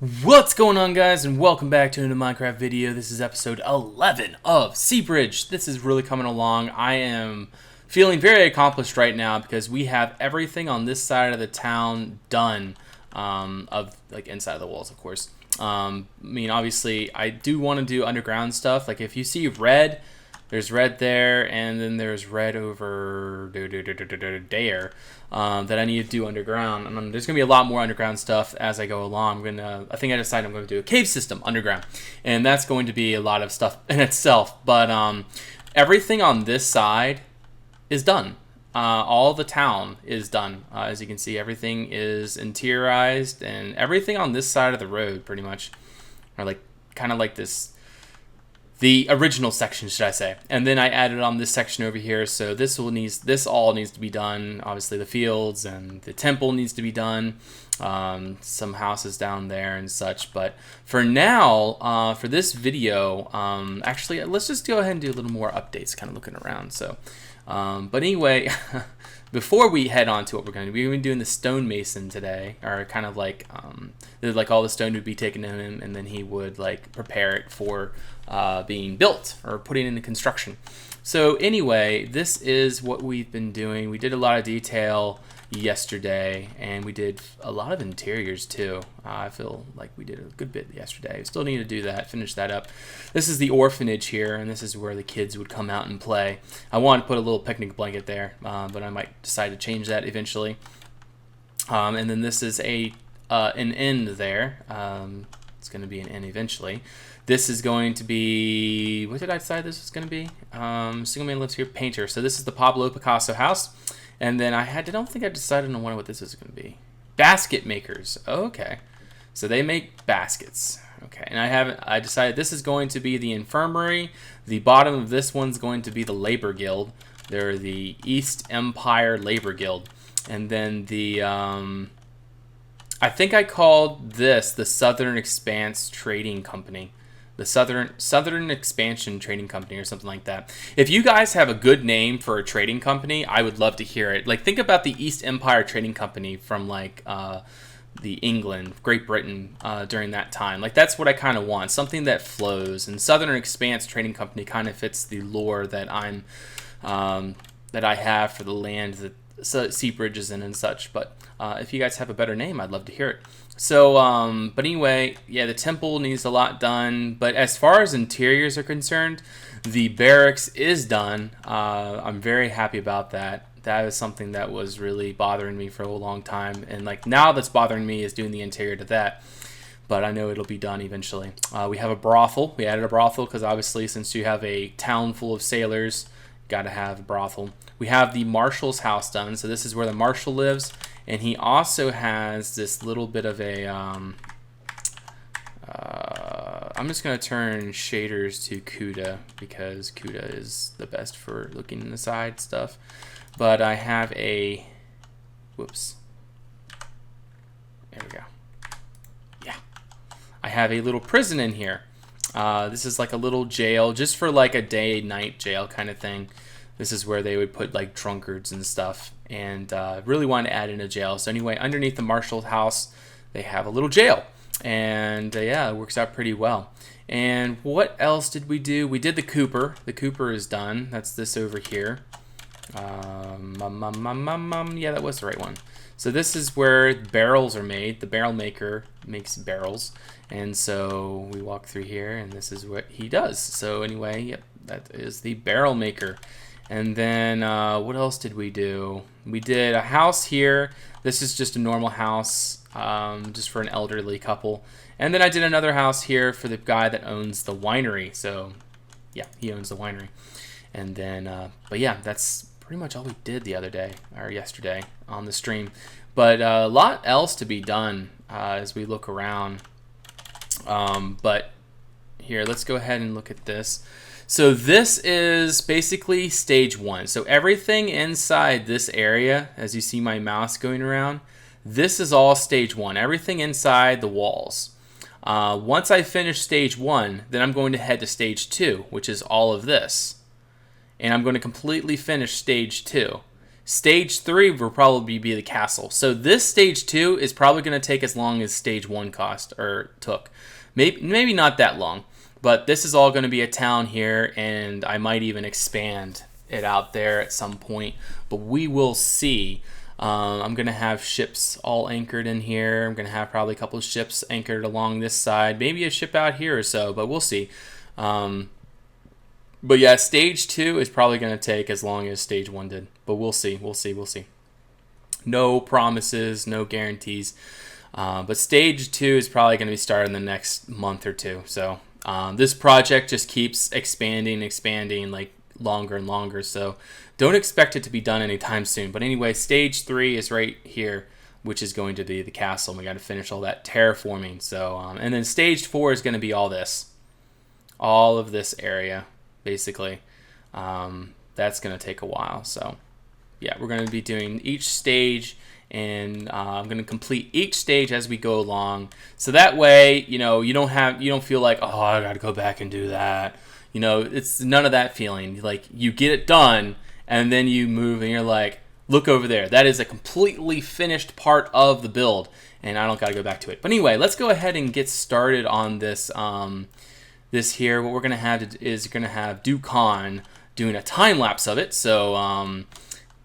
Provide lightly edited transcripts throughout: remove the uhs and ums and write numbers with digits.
What's going on, guys, and welcome back to another Minecraft video. This is episode 11 of Seabridge. This is really coming along. I am feeling very accomplished right now because we have everything on this side of the town done, of like inside of the walls, of course. I mean, obviously, I do want to do underground stuff. Like if you see red, there's red there, and then there's red over there that I need to do underground. There's gonna be a lot more underground stuff as I go along. I think I decided I'm gonna do a cave system underground, and that's going to be a lot of stuff in itself. But everything on this side is done. All the town is done. As you can see, everything is interiorized, and everything on this side of the road pretty much are like kind of like this. The original section, should I say. And then I added on this section over here, so this all needs to be done. Obviously the fields and the temple needs to be done. Some houses down there and such. But for now, for this video, actually, let's just go ahead and do a little more updates, kind of looking around. So, but anyway, before we head on to what we're going to do, we're going to be doing the stonemason today, or kind of like, like all the stone would be taken to him, and then he would like prepare it for being built or putting into construction. So anyway, this is what we've been doing. We did a lot of detail yesterday, and we did a lot of interiors too. I feel like we did a good bit yesterday. We still need to do that, finish that up. This is the orphanage here, and this is where the kids would come out and play. I wanted to put a little picnic blanket there, but I might decide to change that eventually. And then this is an end there. It's going to be an end eventually. This is going to be, what did I decide this was going to be? Single man lives here, painter. So this is the Pablo Picasso house. And then I don't think I decided on what this is going to be. Basket makers. Oh, okay. So they make baskets. Okay. And I decided this is going to be the infirmary. The bottom of this one's going to be the labor guild. They're the East Empire Labor Guild. And then the, I think I called this the Southern Expanse Trading Company. The Southern Expansion Trading Company or something like that. If you guys have a good name for a trading company, I would love to hear it. Like, think about the East Empire Trading Company from like the England, Great Britain during that time. Like, that's what I kind of want. Something that flows. And Southern Expanse Trading Company kind of fits the lore that that I have for the land that Seabridge is in and such. But if you guys have a better name, I'd love to hear it. So, but anyway, yeah, the temple needs a lot done. But as far as interiors are concerned, the barracks is done. I'm very happy about that. That is something that was really bothering me for a long time. And like now that's bothering me is doing the interior to that. But I know it'll be done eventually. We have a brothel. We added a brothel because obviously since you have a town full of sailors, got to have a brothel. We have the Marshals House done. So this is where the marshal lives. And he also has this little bit of a, I'm just going to turn shaders to CUDA because CUDA is the best for looking in the side stuff. But I have a, whoops, there we go. Yeah, I have a little prison in here. This is like a little jail just for like a day-night jail kind of thing. This is where they would put like drunkards and stuff, and really wanted to add in a jail. So anyway, underneath the Marshals House, they have a little jail, and yeah, it works out pretty well. And what else did we do? We did the Cooper. The Cooper is done. That's this over here. Yeah, that was the right one. So this is where barrels are made. The barrel maker makes barrels, and so we walk through here, and this is what he does. So anyway, yep, that is the barrel maker. And then what else did we do? We did a house here. This is just a normal house, just for an elderly couple. And then I did another house here for the guy that owns the winery. So yeah, he owns the winery. And then, but yeah, that's pretty much all we did the other day or yesterday on the stream. But a lot else to be done as we look around. But here, let's go ahead and look at this. So this is basically stage 1. So everything inside this area, as you see my mouse going around, this is all stage 1. Everything inside the walls. Once I finish stage 1, then I'm going to head to stage 2, which is all of this. And I'm going to completely finish stage 2. Stage 3 will probably be the castle. So this stage 2 is probably going to take as long as stage 1 took. Maybe not that long, but this is all going to be a town here, and I might even expand it out there at some point, but we will see. I'm going to have ships all anchored in here. I'm going to have probably a couple of ships anchored along this side, maybe a ship out here or so, but we'll see. But yeah, stage 2 is probably going to take as long as stage 1 did, but we'll see. No promises, no guarantees. But stage 2 is probably going to be starting the next month or two. So this project just keeps expanding, like longer and longer. So don't expect it to be done anytime soon. But anyway, stage 3 is right here, which is going to be the castle. We got to finish all that terraforming. So and then stage 4 is going to be all of this area, basically. That's going to take a while. So yeah, we're going to be doing each stage, and I'm going to complete each stage as we go along. So that way, you don't feel like, oh, I got to go back and do that. It's none of that feeling. Like, you get it done, and then you move, and you're like, look over there. That is a completely finished part of the build, and I don't got to go back to it. But anyway, let's go ahead and get started on this. This here, what we're going to have is going to have Dukan doing a time lapse of it. So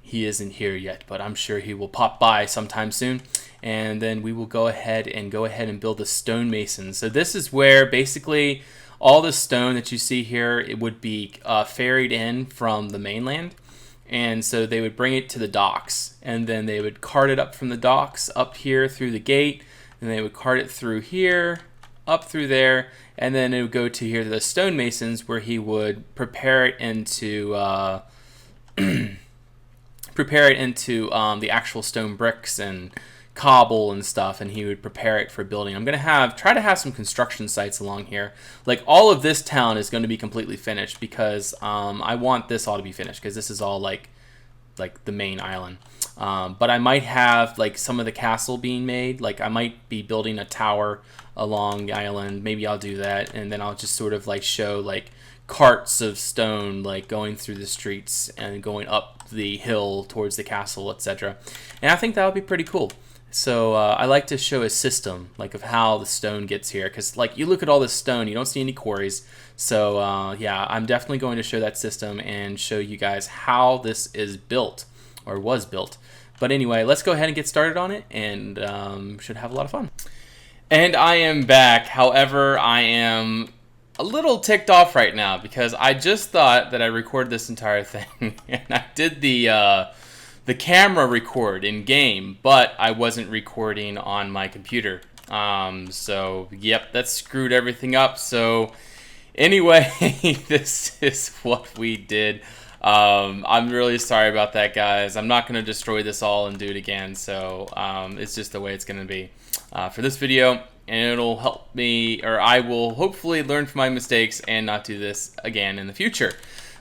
he isn't here yet, but I'm sure he will pop by sometime soon. And then we will go ahead and build the stonemasons. So this is where basically all the stone that you see here, it would be ferried in from the mainland. And so they would bring it to the docks, and then they would cart it up from the docks up here through the gate, and they would cart it through here, up through there, and then it would go to here to the stonemasons, where he would prepare it into the actual stone bricks and cobble and stuff, and he would prepare it for building. I'm gonna try to have some construction sites along here. Like, all of this town is going to be completely finished, because I want this all to be finished, because this is all like the main island. But I might have like some of the castle being made. Like, I might be building a tower along the island. Maybe I'll do that, and then I'll just sort of like show like carts of stone like going through the streets and going up the hill towards the castle, etc. And I think that would be pretty cool. So I like to show a system like of how the stone gets here, because like you look at all this stone, you don't see any quarries. So yeah, I'm definitely going to show that system and show you guys how this is built, or was built. But anyway, let's go ahead and get started on it, and should have a lot of fun. And I am back. However, I am a little ticked off right now, because I just thought that I recorded this entire thing, and I did the camera record in game, but I wasn't recording on my computer. So yep, that screwed everything up. So anyway, this is what we did. I'm really sorry about that, guys. I'm not going to destroy this all and do it again. So it's just the way it's going to be for this video, and it'll help me, or I will hopefully learn from my mistakes and not do this again in the future.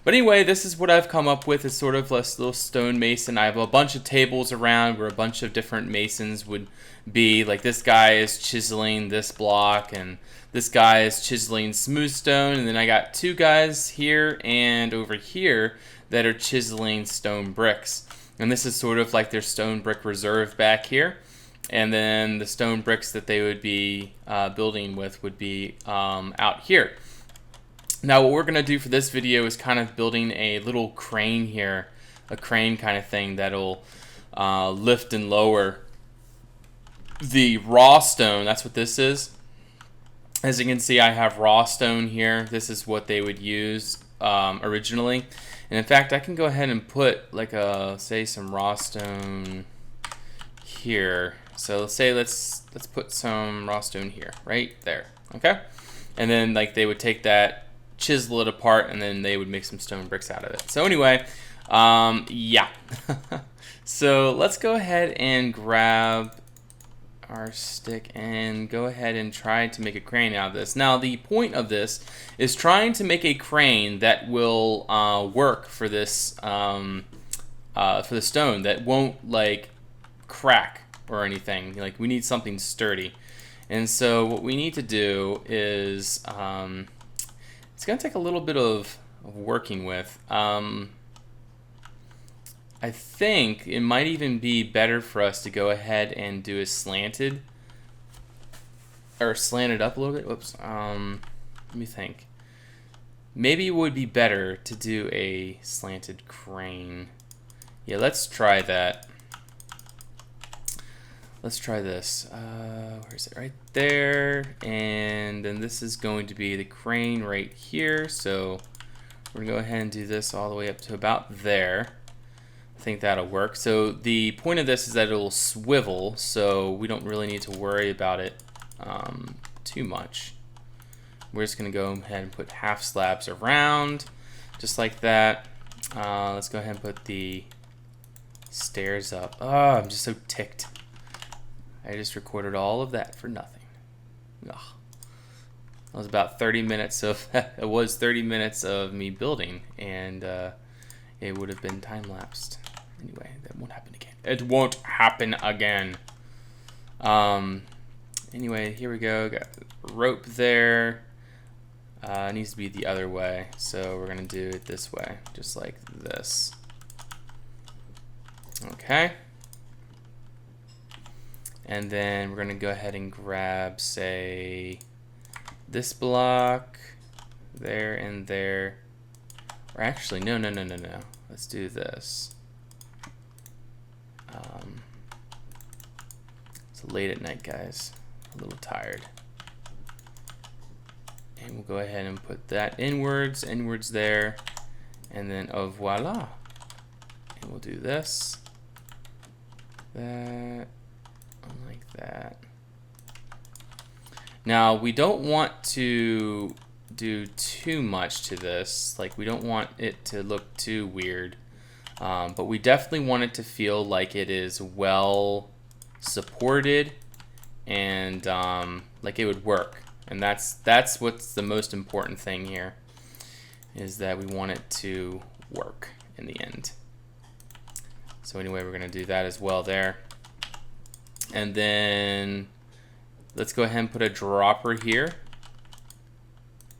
But anyway, this is what I've come up with. It's sort of a little stonemason. I have a bunch of tables around where a bunch of different masons would be. Like, this guy is chiseling this block, and this guy is chiseling smooth stone, and then I got two guys here and over here that are chiseling stone bricks. And this is sort of like their stone brick reserve back here. And then the stone bricks that they would be building with would be out here. Now, what we're going to do for this video is kind of building a little crane here, a crane kind of thing that'll lift and lower the raw stone. That's what this is. As you can see, I have raw stone here. This is what they would use originally. And in fact, I can go ahead and put like say some raw stone here. So let's put some raw stone here, right there. Okay, and then like they would take that, chisel it apart, and then they would make some stone bricks out of it. So anyway, yeah. So let's go ahead and grab our stick and go ahead and try to make a crane out of this. Now, the point of this is trying to make a crane that will work for this for the stone, that won't like crack or anything. Like, we need something sturdy. And so what we need to do is it's gonna take a little bit of working with. I I think it might even be better for us to go ahead and do a slanted, or slant it up a little bit. Whoops. Let me think. Maybe it would be better to do a slanted crane. Yeah, let's try that. Let's try this. Where is it? Right there. And then this is going to be the crane right here. So we're going to go ahead and do this all the way up to about there. I think that'll work. So the point of this is that it'll swivel, so we don't really need to worry about it too much. We're just going to go ahead and put half slabs around, just like that. Let's go ahead and put the stairs up. Oh, I'm just so ticked. I just recorded all of that for nothing. Ugh. That was about 30 minutes of it was 30 minutes of me building, and it would have been time-lapsed. Anyway, that won't happen again. It won't happen again. Anyway, here we go. Got rope there. It needs to be the other way, so we're gonna do it this way, just like this. Okay. And then we're gonna go ahead and grab, say, this block, there and there. Or actually, no. Let's do this. It's late at night, guys. I'm a little tired. And we'll go ahead and put that inwards there. And then, oh, voila. And we'll do this. That. Like that. Now, we don't want to do too much to this. Like, we don't want it to look too weird. But we definitely want it to feel like it is well supported and like it would work. And that's what's the most important thing here, is that we want it to work in the end. So anyway, we're gonna do that as well there. And then let's go ahead and put a dropper here,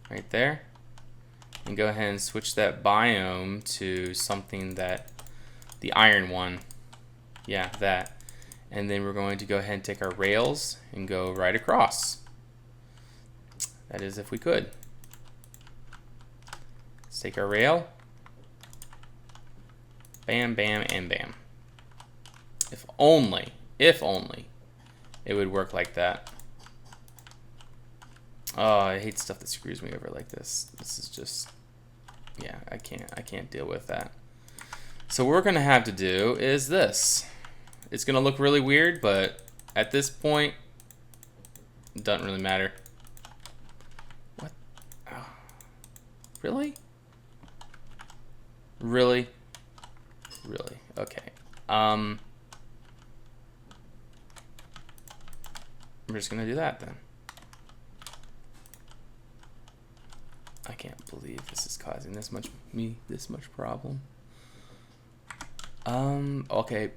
right there. And go ahead and switch that biome to something that, the iron one. Yeah, that. And then we're going to go ahead and take our rails and go right across. That is, if we could. Let's take our rail. Bam, bam, and bam. If only it would work like that. Oh, I hate stuff that screws me over like this. This is just, yeah, I can't deal with that. So what we're gonna have to do is this. It's gonna look really weird, but at this point, it doesn't really matter. What? Oh. Really? Really? Really? Okay. I'm just gonna do that then. I can't believe this is causing this much problem. Okay.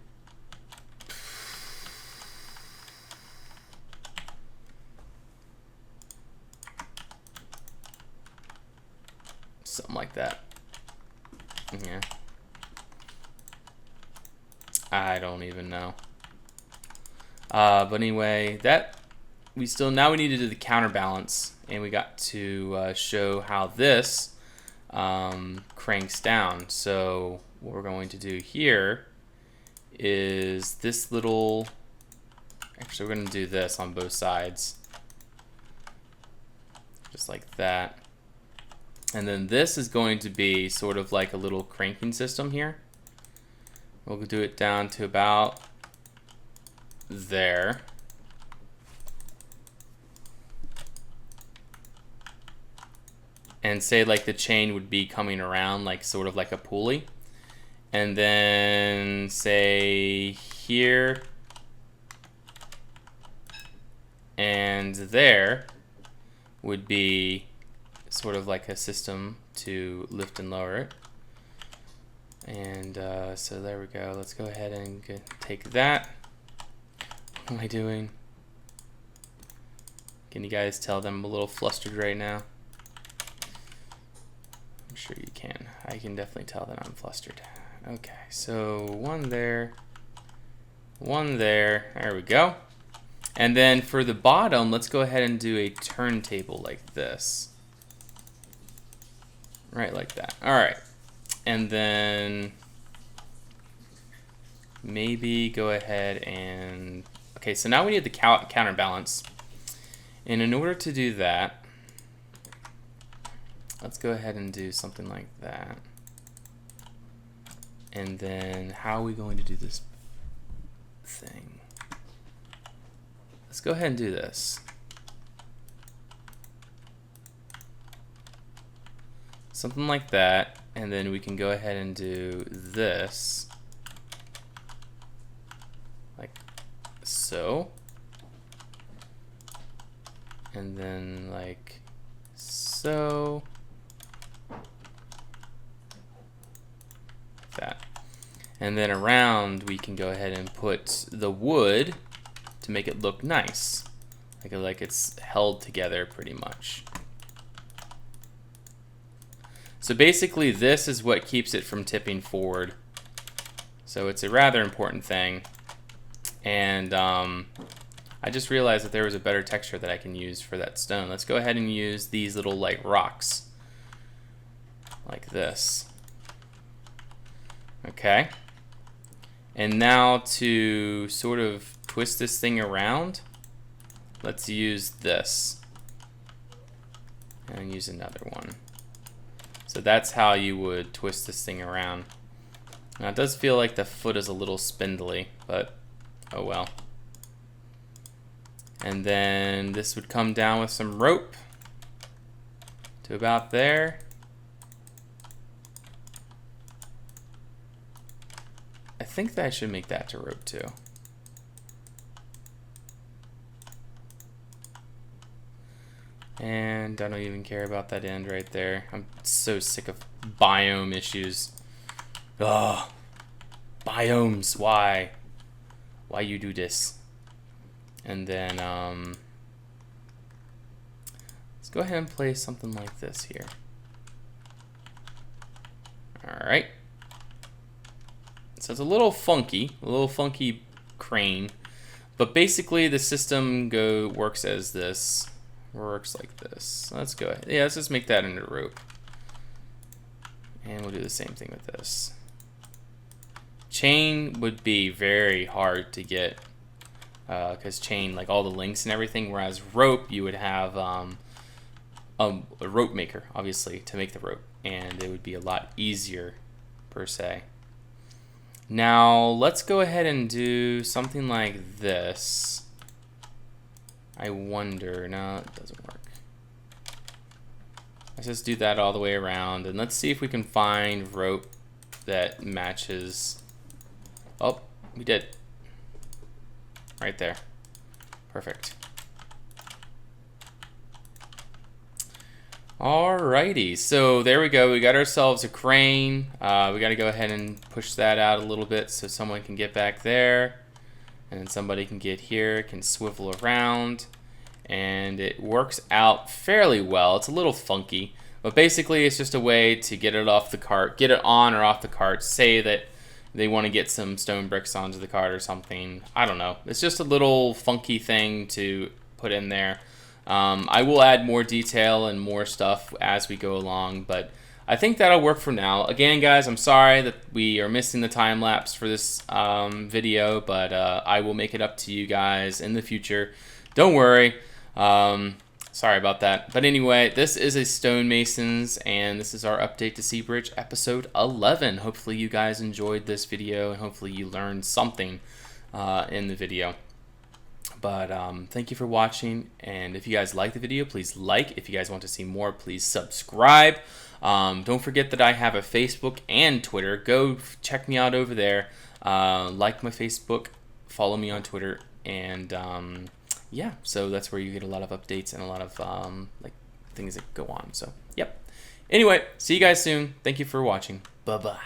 Something like that. Yeah. I don't even know. But anyway, that now we need to do the counterbalance, and we got to show how this cranks down. So what we're going to do here is this little, actually we're going to do this on both sides, just like that. And then this is going to be sort of like a little cranking system here. We'll do it down to about there. And say like the chain would be coming around like sort of like a pulley. And then say here and there would be sort of like a system to lift and lower it. And so there we go. Let's go ahead and take that. What am I doing? Can you guys tell that I'm a little flustered right now? I'm sure you can. I can definitely tell that I'm flustered. Okay, so one there, there we go. And then for the bottom, let's go ahead and do a turntable like this. Right, like that. All right. And then maybe go ahead and, okay, so now we need the counterbalance. And in order to do that, let's go ahead and do something like that. And then how are we going to do this thing? Let's go ahead and do this. Something like that, and then we can go ahead and do this. Like so. And then like so. Like that. And then around we can go ahead and put the wood to make it look nice. Like it's held together pretty much. So basically this is what keeps it from tipping forward. So it's a rather important thing. And I just realized that there was a better texture that I can use for that stone. Let's go ahead and use these little like rocks. Like this. Okay. And now to sort of twist this thing around, let's use this. And use another one. So that's how you would twist this thing around. Now it does feel like the foot is a little spindly, but oh well. And then this would come down with some rope to about there. I think that I should make that to rope too. And I don't even care about that end right there. I'm so sick of biome issues. Ugh. Biomes, why? Why you do this? And then, let's go ahead and place something like this here. Alright. So it's a little funky crane. But basically the system works as this. Works like this. Let's go ahead. Yeah, let's just make that into rope. And we'll do the same thing with this. Chain would be very hard to get because chain, like all the links and everything, whereas rope, you would have a rope maker, obviously, to make the rope, and it would be a lot easier, per se. Now, let's go ahead and do something like this. I wonder, no, it doesn't work. Let's just do that all the way around, and let's see if we can find rope that matches. Oh, we did. Right there. Perfect. Alrighty, so there we go. We got ourselves a crane. We got to go ahead and push that out a little bit so someone can get back there. And then somebody can get here, can swivel around, and it works out fairly well. It's a little funky, but basically it's just a way to get it off the cart, get it on or off the cart. Say that they want to get some stone bricks onto the cart or something. I don't know. It's just a little funky thing to put in there. I will add more detail and more stuff as we go along, but I think that'll work for now. Again, guys, I'm sorry that we are missing the time lapse for this video, but I will make it up to you guys in the future. Don't worry. Sorry about that. But anyway, this is a Stonemasons, and this is our update to Seabridge episode 11. Hopefully you guys enjoyed this video, and hopefully you learned something in the video. But thank you for watching, and if you guys like the video, please like. If you guys want to see more, please subscribe. Don't forget that I have a Facebook and Twitter. Go check me out over there. Like my Facebook, follow me on Twitter, and yeah, so that's where you get a lot of updates and a lot of like things that go on. So yep. Anyway, see you guys soon. Thank you for watching. Bye-bye.